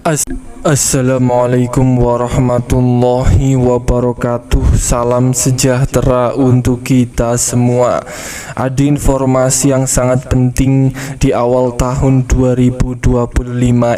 Assalamualaikum warahmatullahi wabarakatuh. Salam sejahtera untuk kita semua. Ada informasi yang sangat penting di awal tahun 2025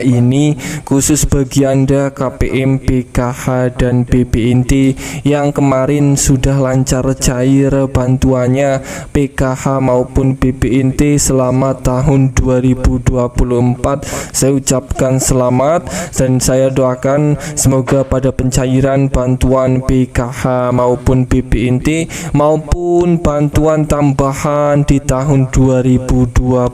ini, khusus bagi Anda KPM, PKH dan BPNT yang kemarin sudah lancar cair bantuannya PKH maupun BPNT selama tahun 2024. Saya ucapkan selamat dan saya doakan semoga pada pencairan bantuan PKH maupun BPNT maupun bantuan tambahan di tahun 2025,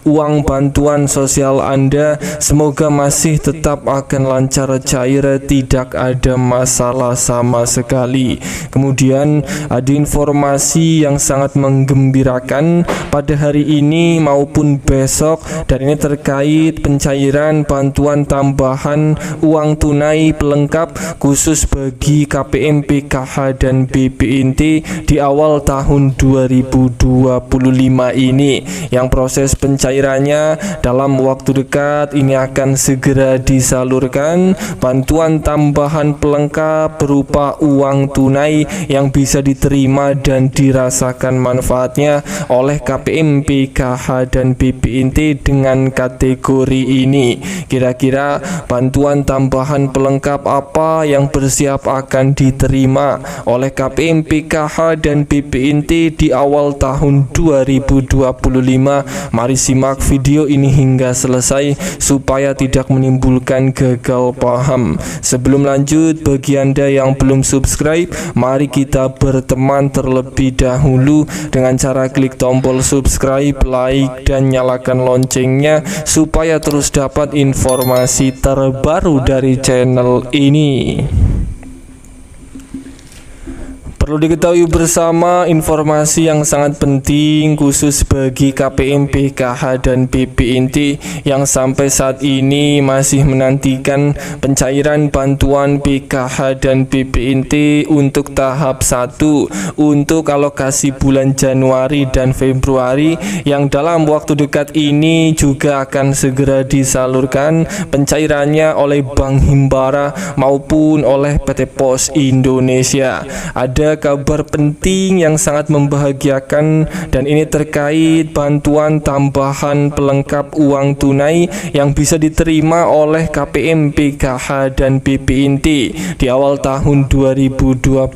uang bantuan sosial Anda semoga masih tetap akan lancar cair, tidak ada masalah sama sekali. Kemudian ada informasi yang sangat menggembirakan pada hari ini maupun besok, dan ini terkait pencairan bantuan tambahan uang tunai pelengkap khusus bagi KPM, PKH dan BPNT di awal tahun 2025 ini, yang proses pencairannya dalam waktu dekat ini akan segera disalurkan. Bantuan tambahan pelengkap berupa uang tunai yang bisa diterima dan dirasakan manfaatnya oleh KPM, PKH dan BPNT dengan kategori ini. Kira-kira bantuan tambahan pelengkap apa yang bersiap akan diterima oleh KPM, PKH dan BPNT di awal tahun 2025? Mari simak video ini hingga selesai supaya tidak menimbulkan gagal paham. Sebelum lanjut, bagi Anda yang belum subscribe, mari kita berteman terlebih dahulu dengan cara klik tombol subscribe, like dan nyalakan loncengnya supaya terus dapat informasi terbaru dari channel ini. Perlu diketahui bersama informasi yang sangat penting khusus bagi KPM, PKH dan BPNT yang sampai saat ini masih menantikan pencairan bantuan PKH dan BPNT untuk tahap 1 untuk alokasi bulan Januari dan Februari, yang dalam waktu dekat ini juga akan segera disalurkan pencairannya oleh Bank Himbara maupun oleh PT Pos Indonesia. Ada kabar penting yang sangat membahagiakan, dan ini terkait bantuan tambahan pelengkap uang tunai yang bisa diterima oleh KPM, PKH dan BPNT di awal tahun 2025.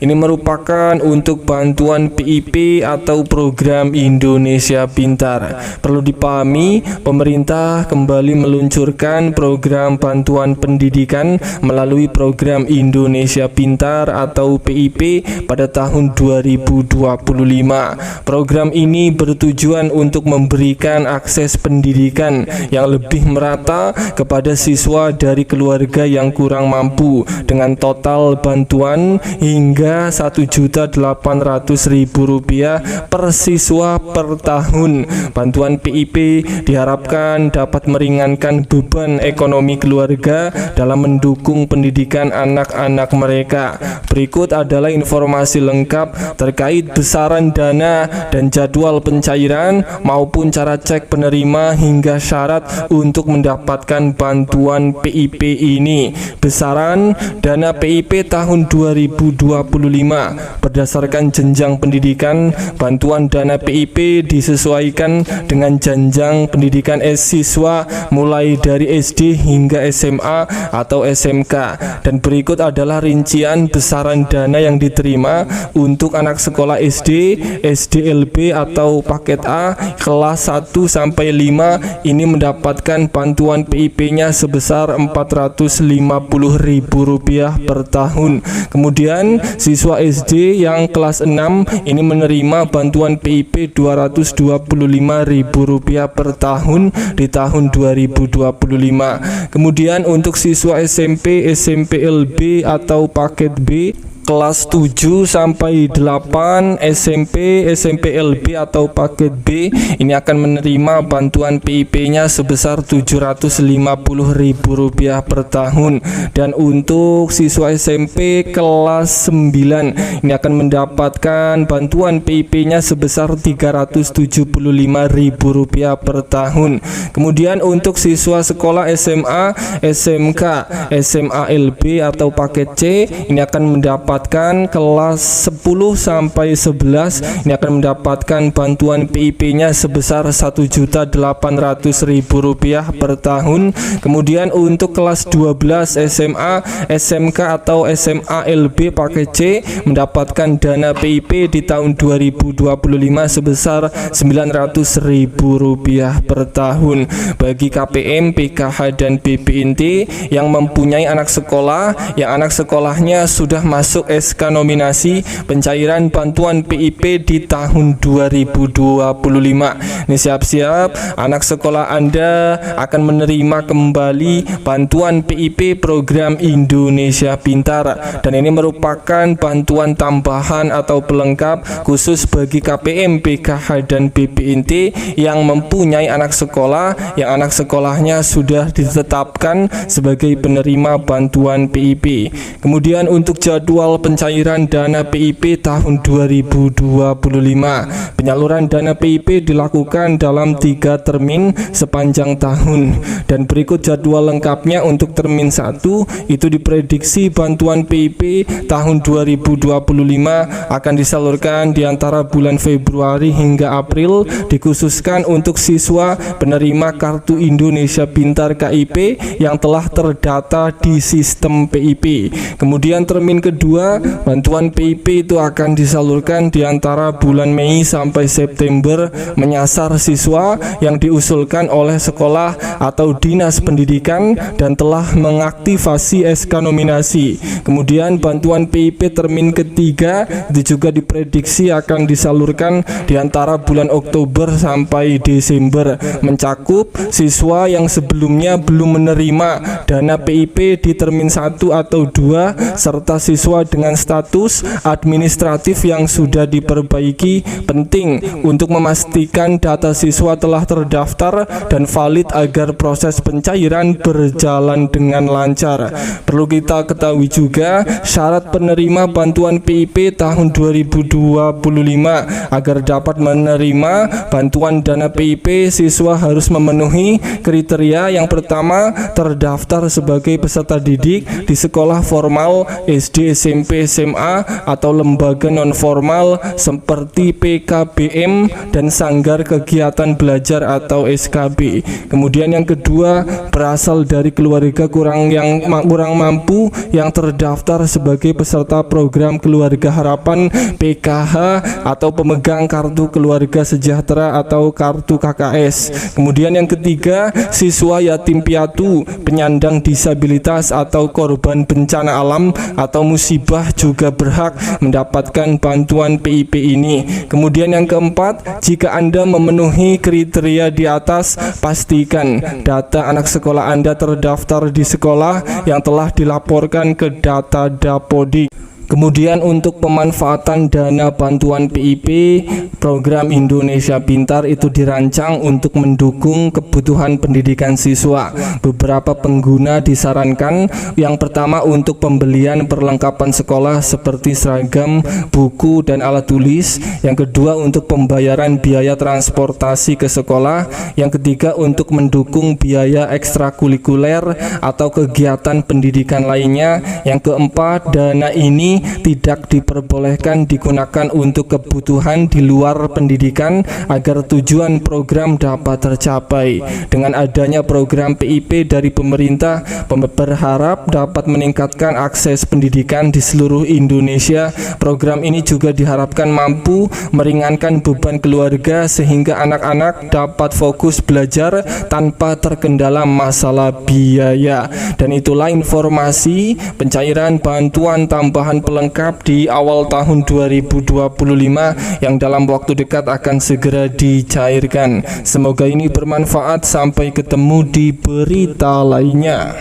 Ini merupakan untuk bantuan PIP atau Program Indonesia Pintar. Perlu dipahami, pemerintah kembali meluncurkan program bantuan pendidikan melalui Program Indonesia Pintar atau PIP pada tahun 2025. Program ini bertujuan untuk memberikan akses pendidikan yang lebih merata kepada siswa dari keluarga yang kurang mampu dengan total bantuan hingga Rp1.800.000 per siswa per tahun. Bantuan PIP diharapkan dapat meringankan beban ekonomi keluarga dalam mendukung pendidikan anak-anak mereka. Berikut adalah informasi lengkap terkait besaran dana dan jadwal pencairan maupun cara cek penerima hingga syarat untuk mendapatkan bantuan PIP ini. Besaran dana PIP tahun 2025 berdasarkan jenjang pendidikan. Bantuan dana PIP disesuaikan dengan jenjang pendidikan siswa mulai dari SD hingga SMA atau SMK, dan berikut adalah rincian besaran dana yang diterima untuk anak sekolah SD, SDLB atau paket A kelas 1 sampai 5 ini mendapatkan bantuan PIP-nya sebesar Rp450.000 per tahun. Kemudian siswa SD yang kelas 6 ini menerima bantuan PIP Rp225.000 per tahun di tahun 2025. Kemudian untuk siswa SMP, SMPLB atau paket B kelas 7 sampai 8 SMP, SMP LB atau paket B ini akan menerima bantuan PIP-nya sebesar Rp750.000 per tahun. Dan untuk siswa SMP kelas 9 ini akan mendapatkan bantuan PIP-nya sebesar Rp375.000 per tahun. Kemudian untuk siswa sekolah SMA, SMK, SMA LB atau paket C ini akan mendapatkan kelas 10 sampai 11 ini akan mendapatkan bantuan PIP-nya sebesar Rp1.800.000 per tahun. Kemudian untuk kelas 12 SMA, SMK atau SMA LB paket C mendapatkan dana PIP di tahun 2025 sebesar Rp900.000 per tahun. Bagi KPM, PKH dan BPNT yang mempunyai anak sekolah yang anak sekolahnya sudah masuk SK nominasi pencairan bantuan PIP di tahun 2025. Ini siap-siap anak sekolah Anda akan menerima kembali bantuan PIP program Indonesia Pintar, dan ini merupakan bantuan tambahan atau pelengkap khusus bagi KPM, PKH dan BPNT yang mempunyai anak sekolah yang anak sekolahnya sudah ditetapkan sebagai penerima bantuan PIP. Kemudian untuk jadwal pencairan dana PIP tahun 2025. Penyaluran dana PIP dilakukan dalam 3 termin sepanjang tahun, dan berikut jadwal lengkapnya. Untuk termin 1 itu diprediksi bantuan PIP tahun 2025 akan disalurkan di antara bulan Februari hingga April, dikhususkan untuk siswa penerima Kartu Indonesia Pintar KIP yang telah terdata di sistem PIP. Kemudian termin kedua, bantuan PIP itu akan disalurkan di antara bulan Mei sampai September, menyasar siswa yang diusulkan oleh sekolah atau dinas pendidikan dan telah mengaktifasi SK nominasi. Kemudian bantuan PIP termin ketiga itu juga diprediksi akan disalurkan di antara bulan Oktober sampai Desember, mencakup siswa yang sebelumnya belum menerima dana PIP di termin 1 atau 2 serta siswa dengan status administratif yang sudah diperbaiki. Penting untuk memastikan data siswa telah terdaftar dan valid agar proses pencairan berjalan dengan lancar. Perlu kita ketahui juga syarat penerima bantuan PIP tahun 2025. Agar dapat menerima bantuan dana PIP, siswa harus memenuhi kriteria. Yang pertama, terdaftar sebagai peserta didik di sekolah formal SD, SMP, SMA atau lembaga non formal seperti PKBM dan Sanggar Kegiatan Belajar atau SKB. Kemudian yang kedua, berasal dari keluarga kurang mampu yang terdaftar sebagai peserta program Keluarga Harapan PKH atau pemegang Kartu Keluarga Sejahtera atau Kartu KKS. Kemudian yang ketiga, siswa yatim piatu, penyandang disabilitas atau korban bencana alam atau musibah juga berhak mendapatkan bantuan PIP ini. Kemudian yang keempat, jika Anda memenuhi kriteria di atas, pastikan data anak sekolah Anda terdaftar di sekolah yang telah dilaporkan ke data Dapodik. Kemudian untuk pemanfaatan dana bantuan PIP program Indonesia Pintar itu dirancang untuk mendukung kebutuhan pendidikan siswa. Beberapa pengguna disarankan, yang pertama untuk pembelian perlengkapan sekolah seperti seragam, buku, dan alat tulis. Yang kedua untuk pembayaran biaya transportasi ke sekolah. Yang ketiga untuk mendukung biaya ekstrakurikuler atau kegiatan pendidikan lainnya. Yang keempat, dana ini tidak diperbolehkan digunakan untuk kebutuhan di luar pendidikan agar tujuan program dapat tercapai. Dengan adanya program PIP dari pemerintah, berharap dapat meningkatkan akses pendidikan di seluruh Indonesia. Program ini juga diharapkan mampu meringankan beban keluarga sehingga anak-anak dapat fokus belajar tanpa terkendala masalah biaya. Dan itulah informasi pencairan bantuan tambahan pelengkap di awal tahun 2025 yang dalam waktu dekat akan segera dicairkan. Semoga ini bermanfaat. Sampai ketemu di berita lainnya.